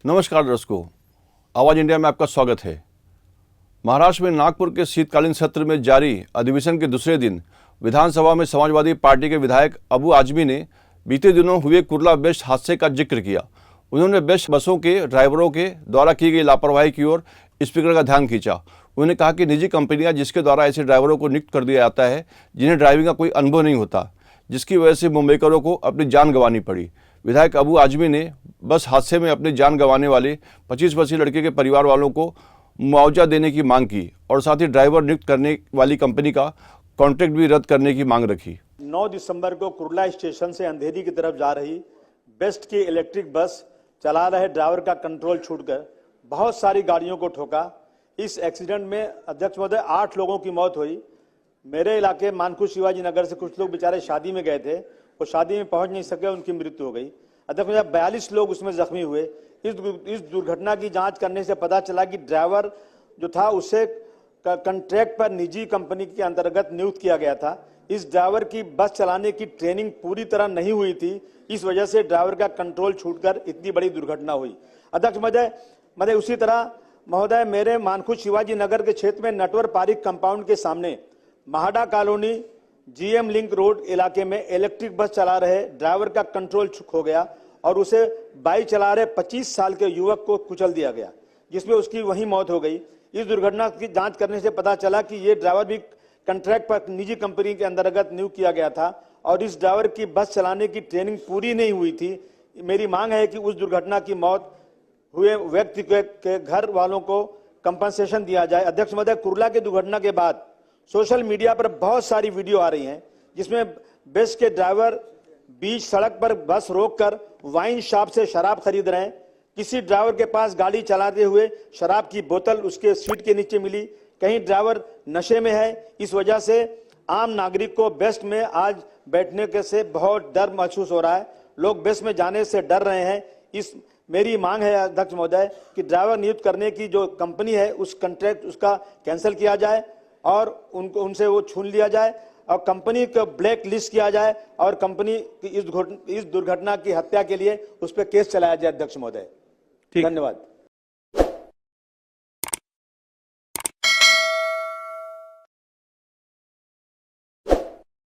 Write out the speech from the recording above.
नमस्कार दर्शकों, आवाज़ इंडिया में आपका स्वागत है। महाराष्ट्र में नागपुर के शीतकालीन सत्र में जारी अधिवेशन के दूसरे दिन विधानसभा में समाजवादी पार्टी के विधायक अबू आजमी ने बीते दिनों हुए कुर्ला बेस्ट हादसे का जिक्र किया। उन्होंने बेस्ट बसों के ड्राइवरों के द्वारा की गई लापरवाही की ओर स्पीकर का ध्यान खींचा। उन्होंने कहा कि निजी कंपनियां जिसके द्वारा ऐसे ड्राइवरों को नियुक्त कर दिया जाता है जिन्हें ड्राइविंग का कोई अनुभव नहीं होता, जिसकी वजह से मुंबईकरों को अपनी जान गंवानी पड़ी। विधायक अबू आजमी ने बस हादसे में अपनी जान गंवाने वाले 25 वर्षीय लड़के के परिवार वालों को मुआवजा देने की मांग की और साथ ही ड्राइवर नियुक्त करने वाली कंपनी का कॉन्ट्रैक्ट भी रद्द करने की मांग रखी। 9 दिसंबर को कुर्ला स्टेशन से अंधेरी की तरफ जा रही बेस्ट की इलेक्ट्रिक बस चला रहे ड्राइवर का कंट्रोल छूटकर बहुत सारी गाड़ियों को ठोका। इस एक्सीडेंट में अध्यक्ष महोदय 8 लोगों की मौत हुई। मेरे इलाके मानकुश शिवाजी नगर से कुछ लोग बेचारे शादी में गए थे, वो शादी में पहुंच नहीं सके, उनकी मृत्यु हो गई। अध्यक्ष महोदय 42 लोग उसमें जख्मी हुए। इस दुर्घटना की जांच करने से पता चला कि ड्राइवर जो था उसे कॉन्ट्रैक्ट पर निजी कंपनी के अंतर्गत नियुक्त किया गया था। इस ड्राइवर की बस चलाने की ट्रेनिंग पूरी तरह नहीं हुई थी, इस वजह से ड्राइवर का कंट्रोल छूटकर इतनी बड़ी दुर्घटना हुई। अध्यक्ष महोदय उसी तरह महोदय मेरे मानकुश शिवाजी नगर के क्षेत्र में नटवर पारिक कंपाउंड के सामने MHADA colony GM link road इलाके में इलेक्ट्रिक बस चला रहे ड्राइवर का कंट्रोल खो गया और उसे बाइक चला रहे 25 साल के युवक को कुचल दिया गया, जिसमें उसकी वहीं मौत हो गई। इस दुर्घटना की जांच करने से पता चला कि ये ड्राइवर भी कॉन्ट्रैक्ट पर निजी कंपनी के अंतर्गत नियुक्त किया गया था और इस ड्राइवर की बस चलाने की ट्रेनिंग पूरी नहीं हुई थी। मेरी मांग है कि उस दुर्घटना की मौत हुए व्यक्ति के घर वालों को कंपनसेशन दिया जाए। अध्यक्ष महोदय, कुर्ला की दुर्घटना के बाद सोशल मीडिया पर बहुत सारी वीडियो आ रही हैं जिसमें बस के ड्राइवर बीच सड़क पर बस रोककर वाइन शॉप से शराब खरीद रहे हैं। किसी ड्राइवर के पास गाड़ी चलाते हुए शराब की बोतल उसके सीट के नीचे मिली। कहीं ड्राइवर नशे में है। इस वजह से आम नागरिक को बस में आज बैठने के से बहुत डर महसूस हो रहा है। लोग बस में जाने से डर रहे हैं। मेरी मांग है अध्यक्ष महोदय कि ड्राइवर नियुक्त करने की जो कंपनी है उस कॉन्ट्रैक्ट उसका कैंसिल किया जाए और उनसे वो छीन लिया जाए और कंपनी को ब्लैक लिस्ट किया जाए और कंपनी की इस दुर्घटना की हत्या के लिए उस पर केस चलाया जाए। अध्यक्ष महोदय, धन्यवाद।